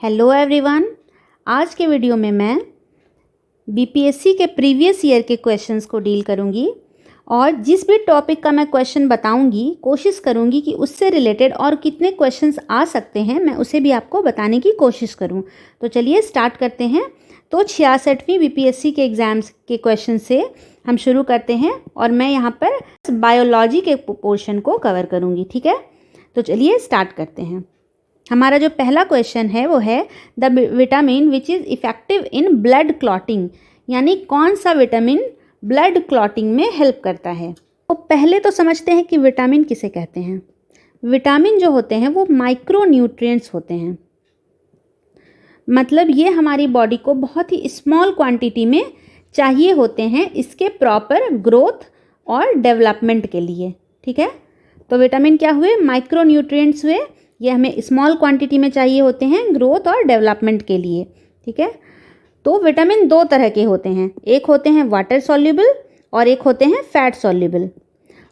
Hello everyone. आज के video में मैं बीपीएससी के प्रीवियस ईयर के क्वेश्चंस को डील करूंगी और जिस भी टॉपिक का मैं क्वेश्चन बताऊंगी कोशिश करूंगी कि उससे रिलेटेड और कितने क्वेश्चंस आ सकते हैं मैं उसे भी आपको बताने की कोशिश करूं। तो चलिए स्टार्ट करते हैं। तो 66वीं बीपीएससी के एग्ज़ाम्स के क्वेश्चन से हम शुरू करते हैं और मैं यहाँ पर बायोलॉजी के पोर्शन को कवर करूँगी। ठीक है, तो चलिए स्टार्ट करते हैं। हमारा जो पहला क्वेश्चन है वो है the vitamin which is effective in blood clotting, यानी कौन सा विटामिन ब्लड क्लॉटिंग में हेल्प करता है। तो पहले तो समझते हैं कि विटामिन किसे कहते हैं। विटामिन जो होते हैं वो माइक्रो न्यूट्रिएंट्स होते हैं, मतलब ये हमारी बॉडी को बहुत ही स्मॉल क्वांटिटी में चाहिए होते हैं इसके प्रॉपर ग्रोथ और डेवलपमेंट के लिए। ठीक है, तो विटामिन क्या हुए, माइक्रो न्यूट्रिएंट्स हुए। ये हमें स्मॉल क्वांटिटी में चाहिए होते हैं ग्रोथ और डेवलपमेंट के लिए। ठीक है, तो विटामिन दो तरह के होते हैं, एक होते हैं वाटर सॉल्युबल और एक होते हैं फैट सॉल्युबल।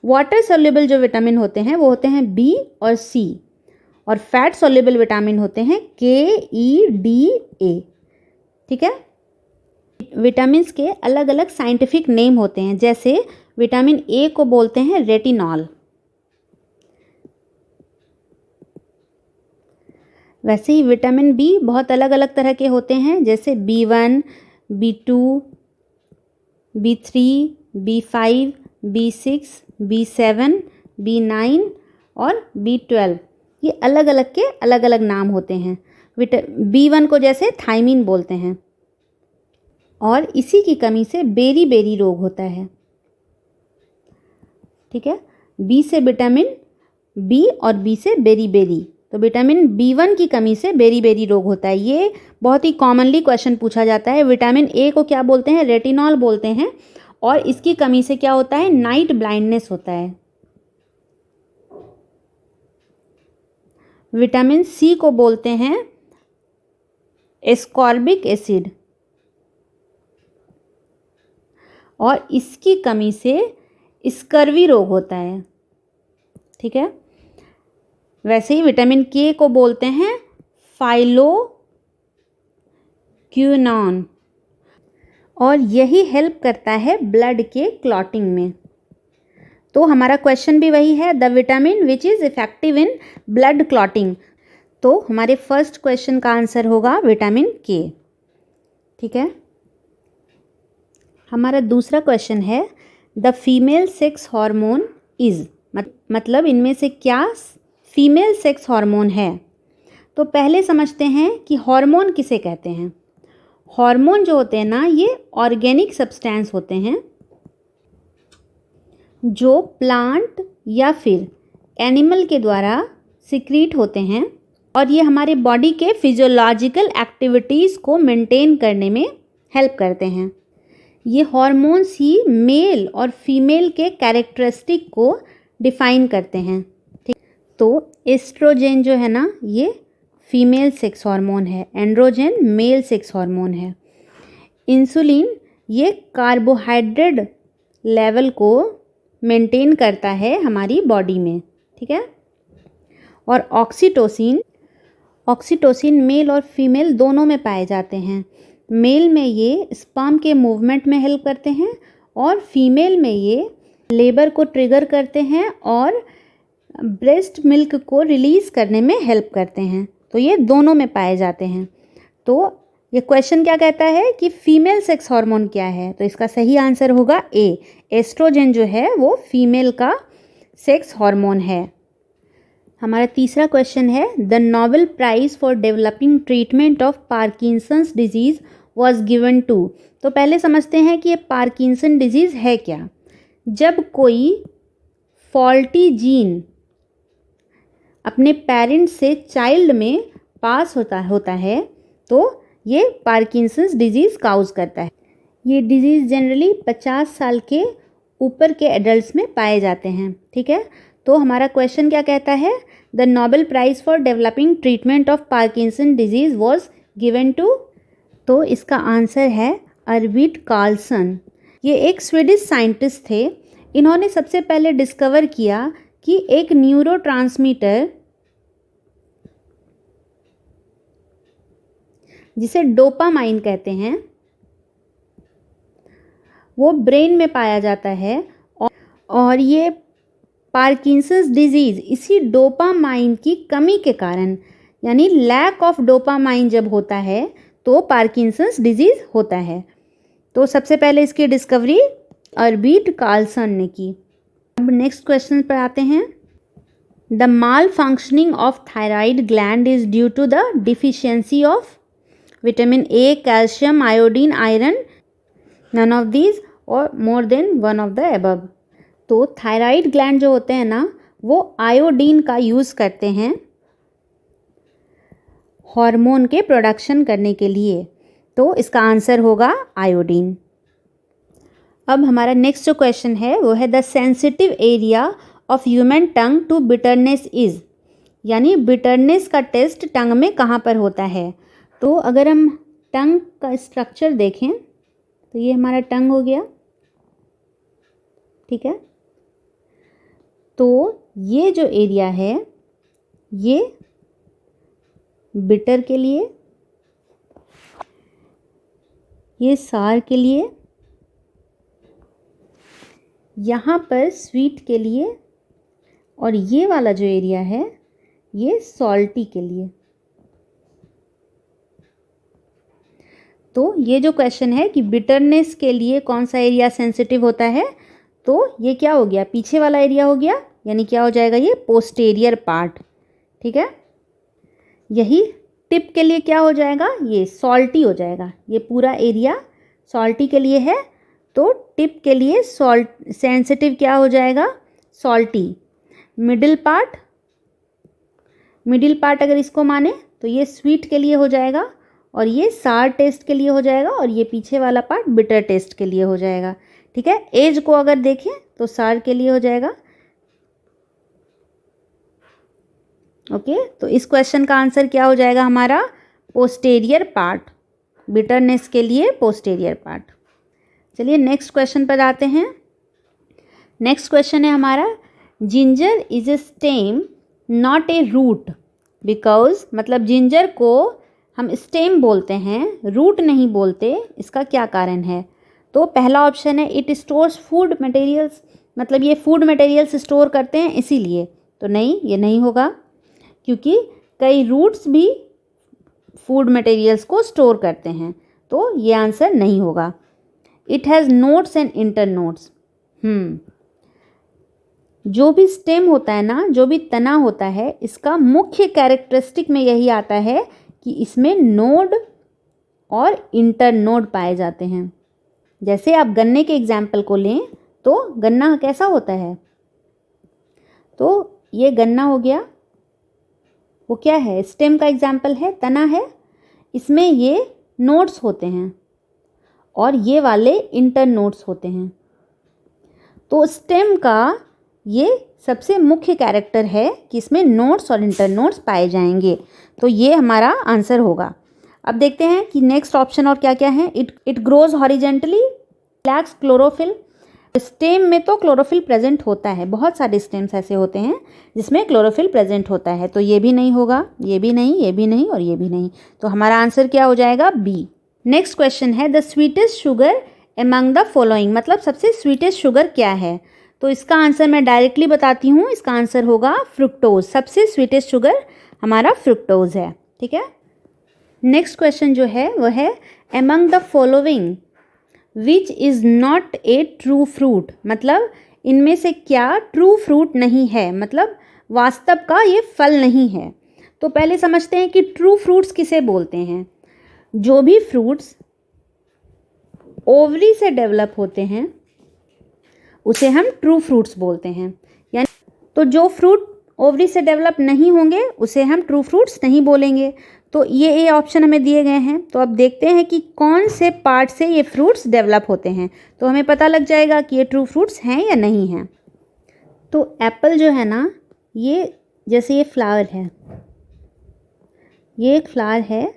वाटर सॉल्युबल जो विटामिन होते हैं वो होते हैं बी और सी, और फैट सॉल्युबल विटामिन होते हैं के, ई, डी, ए। ठीक है, विटामिन्स के अलग अलग साइंटिफिक नेम होते हैं, जैसे विटामिन ए को बोलते हैं रेटिनॉल, वैसे ही विटामिन बी बहुत अलग अलग तरह के होते हैं, जैसे B1, B2, B3, B5, B6, B7, B9 और B12। ये अलग अलग के अलग अलग नाम होते हैं। B1 को जैसे थायमीन बोलते हैं और इसी की कमी से बेरी बेरी रोग होता है। ठीक है, बी से विटामिन बी और बी से बेरी बेरी, तो विटामिन B1 की कमी से बेरी बेरी रोग होता है। ये बहुत ही कॉमनली क्वेश्चन पूछा जाता है। विटामिन ए को क्या बोलते हैं, रेटिनॉल बोलते हैं, और इसकी कमी से क्या होता है, नाइट ब्लाइंडनेस होता है। विटामिन सी को बोलते हैं एस्कॉर्बिक एसिड, और इसकी कमी से स्कर्वी रोग होता है। ठीक है, वैसे ही विटामिन के को बोलते हैं फाइलोक्विनोन, और यही हेल्प करता है ब्लड के क्लॉटिंग में। तो हमारा क्वेश्चन भी वही है, the vitamin which is effective in blood clotting. तो हमारे फर्स्ट क्वेश्चन का आंसर होगा विटामिन के। ठीक है, हमारा दूसरा क्वेश्चन है the female sex hormone is, मतलब इनमें से क्या फीमेल सेक्स हार्मोन है। तो पहले समझते हैं कि हार्मोन किसे कहते हैं। हार्मोन जो होते हैं ना, ये ऑर्गेनिक सब्सटेंस होते हैं जो प्लांट या फिर एनिमल के द्वारा सिक्रीट होते हैं, और ये हमारे बॉडी के फिजियोलॉजिकल एक्टिविटीज़ को मेंटेन करने में हेल्प करते हैं। ये हार्मोन्स ही मेल और फीमेल के कैरेक्टरिस्टिक को डिफाइन करते हैं। ठीक, तो एस्ट्रोजन जो है ना, ये फीमेल सेक्स हार्मोन है, एंड्रोजन मेल सेक्स हार्मोन है। इंसुलिन ये कार्बोहाइड्रेट लेवल को मेंटेन करता है हमारी बॉडी में। ठीक है, और ऑक्सीटोसिन मेल और फीमेल दोनों में पाए जाते हैं। मेल में ये स्पर्म के मूवमेंट में हेल्प करते हैं और फीमेल में ये लेबर को ट्रिगर करते हैं और ब्रेस्ट मिल्क को रिलीज़ करने में हेल्प करते हैं। तो ये दोनों में पाए जाते हैं। तो ये क्वेश्चन क्या कहता है कि फीमेल सेक्स हार्मोन क्या है, तो इसका सही आंसर होगा ए, एस्ट्रोजन जो है वो फीमेल का सेक्स हार्मोन है। हमारा तीसरा क्वेश्चन है the Nobel prize for developing treatment of Parkinson's disease was given to. तो पहले समझते हैं कि ये पार्किंसन डिजीज़ है क्या। जब कोई फॉल्टी जीन अपने पेरेंट्स से चाइल्ड में पास होता है तो ये पार्किंसंस डिजीज़ काउज करता है। ये डिजीज़ जनरली 50 साल के ऊपर के एडल्ट्स में पाए जाते हैं। ठीक है, तो हमारा क्वेश्चन क्या कहता है, the Nobel prize for developing treatment of Parkinson disease was given to. तो इसका आंसर है अर्विड कार्लसन। ये एक स्वीडिश साइंटिस्ट थे। इन्होंने सबसे पहले डिस्कवर किया कि एक न्यूरोट्रांसमीटर जिसे डोपामाइन कहते हैं, वो ब्रेन में पाया जाता है और ये पार्किंसंस डिजीज़ इसी डोपामाइन की कमी के कारण, यानी लैक ऑफ डोपामाइन जब होता है तो पार्किंसंस डिजीज़ होता है। तो सबसे पहले इसकी डिस्कवरी अर्बीट कार्लसन ने की। अब नेक्स्ट क्वेश्चन पर आते हैं। The malfunctioning of thyroid gland is due to the deficiency of vitamin A, calcium, iodine, iron, none of these or more than one of the above. तो thyroid gland जो होते हैं ना, वो iodine का यूज़ करते हैं hormone के प्रोडक्शन करने के लिए। तो इसका आंसर होगा आयोडीन। अब हमारा नेक्स्ट जो क्वेश्चन है वो है the sensitive area of human tongue to bitterness is, यानी बिटरनेस का टेस्ट टंग में कहाँ पर होता है। तो अगर हम टंग का स्ट्रक्चर देखें तो ये हमारा टंग हो गया, ठीक है। तो ये जो एरिया है ये बिटर के लिए, ये सार के लिए, यहाँ पर स्वीट के लिए, और ये वाला जो एरिया है ये सॉल्टी के लिए। तो ये जो क्वेश्चन है कि बिटरनेस के लिए कौन सा एरिया सेंसिटिव होता है, तो ये क्या हो गया, पीछे वाला एरिया हो गया, यानी क्या हो जाएगा, ये पोस्टेरियर पार्ट, ठीक है। यही टिप के लिए क्या हो जाएगा, ये सॉल्टी हो जाएगा। ये पूरा एरिया सॉल्टी के लिए है, तो टिप के लिए सॉल्ट सेंसिटिव क्या हो जाएगा, सॉल्टी। मिडिल पार्ट अगर इसको माने तो ये स्वीट के लिए हो जाएगा, और ये सार टेस्ट के लिए हो जाएगा, और ये पीछे वाला पार्ट बिटर टेस्ट के लिए हो जाएगा, ठीक है। एज को अगर देखें तो सार के लिए हो जाएगा। ओके, तो इस क्वेश्चन का आंसर क्या हो जाएगा हमारा, पोस्टेरियर पार्ट, बिटरनेस के लिए पोस्टेरियर पार्ट। चलिए नेक्स्ट क्वेश्चन पर आते हैं। नेक्स्ट क्वेश्चन है हमारा, ginger is a stem not a root because, मतलब जिंजर को हम स्टेम बोलते हैं, रूट नहीं बोलते, इसका क्या कारण है। तो पहला ऑप्शन है इट स्टोर्स फूड मटेरियल्स, मतलब ये फूड मटेरियल्स स्टोर करते हैं इसीलिए। तो नहीं, ये नहीं होगा, क्योंकि कई रूट्स भी फूड मटेरियल्स को स्टोर करते हैं, तो ये आंसर नहीं होगा। It has notes and इंटरनोट्स। जो भी स्टेम होता है ना, जो भी तना होता है, इसका मुख्य कैरेक्टरिस्टिक में यही आता है कि इसमें नोड और इंटरनोड पाए जाते हैं। जैसे आप गन्ने के एग्जाम्पल को लें तो गन्ना कैसा होता है, तो ये गन्ना हो गया, वो क्या है, स्टेम का एग्जाम्पल है, तना है, इसमें ये नोड्स होते हैं और ये वाले इंटरनोड्स होते हैं। तो स्टेम का ये सबसे मुख्य कैरेक्टर है कि इसमें नोड्स और इंटरनोड्स पाए जाएंगे, तो ये हमारा आंसर होगा। अब देखते हैं कि नेक्स्ट ऑप्शन और क्या क्या है। It grows horizontally, lakhs chlorophyll. Stem में तो क्लोरोफिल प्रेजेंट होता है, बहुत सारे स्टेम्स ऐसे होते हैं जिसमें क्लोरोफिल प्रेजेंट होता है, तो ये भी नहीं होगा, ये भी नहीं, ये भी नहीं और ये भी नहीं। तो हमारा आंसर क्या हो जाएगा, बी। नेक्स्ट क्वेश्चन है the sweetest sugar among the following, मतलब सबसे स्वीटेस्ट शुगर क्या है। तो इसका आंसर मैं डायरेक्टली बताती हूँ, इसका आंसर होगा फ्रुक्टोज। सबसे स्वीटेस्ट शुगर हमारा फ्रुक्टोज है, ठीक है। नेक्स्ट क्वेश्चन जो है वह है among the following which is not a true fruit, मतलब इनमें से क्या ट्रू फ्रूट नहीं है, मतलब वास्तव का ये फल नहीं है। तो पहले समझते हैं कि ट्रू फ्रूट्स किसे बोलते हैं। जो भी फ्रूट्स ओवरी से डेवलप होते हैं उसे हम ट्रू फ्रूट्स बोलते हैं, यानी तो जो फ्रूट ओवरी से डेवलप नहीं होंगे उसे हम ट्रू फ्रूट्स नहीं बोलेंगे। तो ये ऑप्शन हमें दिए गए हैं, तो अब देखते हैं कि कौन से पार्ट से ये फ्रूट्स डेवलप होते हैं, तो हमें पता लग जाएगा कि ये ट्रू फ्रूट्स हैं या नहीं हैं। तो एप्पल जो है ना, ये जैसे ये फ्लावर है, ये एक फ्लावर है,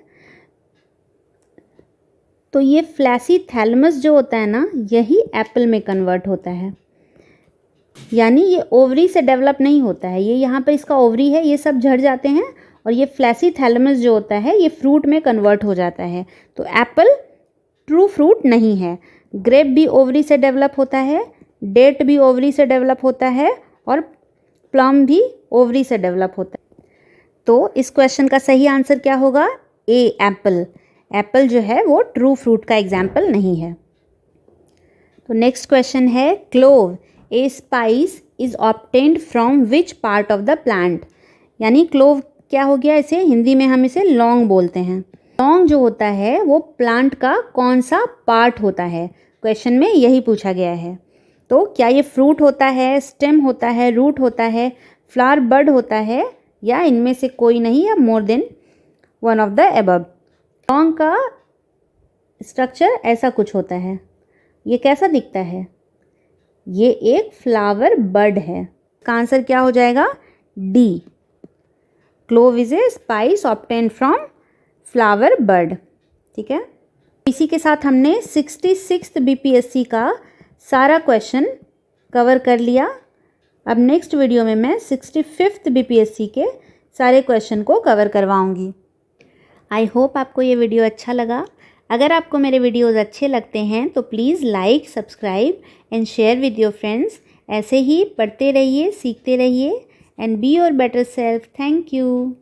तो ये फ्लैसी थैलमस जो होता है ना, यही एप्पल में कन्वर्ट होता है, यानी ये ओवरी से डेवलप नहीं होता है। ये यहाँ पर इसका ओवरी है, ये सब झड़ जाते हैं और ये फ्लैसी थैलेमस जो होता है ये फ्रूट में कन्वर्ट हो जाता है। तो एप्पल ट्रू फ्रूट नहीं है। ग्रेप भी ओवरी से डेवलप होता है, डेट भी ओवरी से डेवलप होता है और प्लम भी ओवरी से डेवलप होता है। तो इस क्वेश्चन का सही आंसर क्या होगा? ए, एप्पल। एप्पल जो है वो ट्रू फ्रूट का एग्जाम्पल नहीं है। तो नेक्स्ट क्वेश्चन है, clove A spice is obtained from which part of the plant. यानी क्लोव क्या हो गया, इसे हिंदी में हम इसे लौंग बोलते हैं। लौंग जो होता है वो प्लांट का कौन सा पार्ट होता है, क्वेश्चन में यही पूछा गया है। तो क्या ये फ्रूट होता है, स्टेम होता है, रूट होता है, फ्लावर बड होता है, या इनमें से कोई नहीं, या मोर than one of the above. लौंग का स्ट्रक्चर ऐसा कुछ होता है। ये कैसा दिखता है? ये एक फ्लावर बड है। इसका आंसर क्या हो जाएगा? D, clove is a spice obtained from flower bud. ठीक है, इसी के साथ हमने 66th BPSC का सारा क्वेश्चन कवर कर लिया। अब नेक्स्ट वीडियो में मैं 65th BPSC के सारे क्वेश्चन को कवर करवाऊंगी। आई होप आपको ये वीडियो अच्छा लगा। अगर आपको मेरे वीडियोज़ अच्छे लगते हैं तो please like, subscribe and share with your friends. ऐसे ही पढ़ते रहिए, सीखते रहिए and be your better self. Thank you.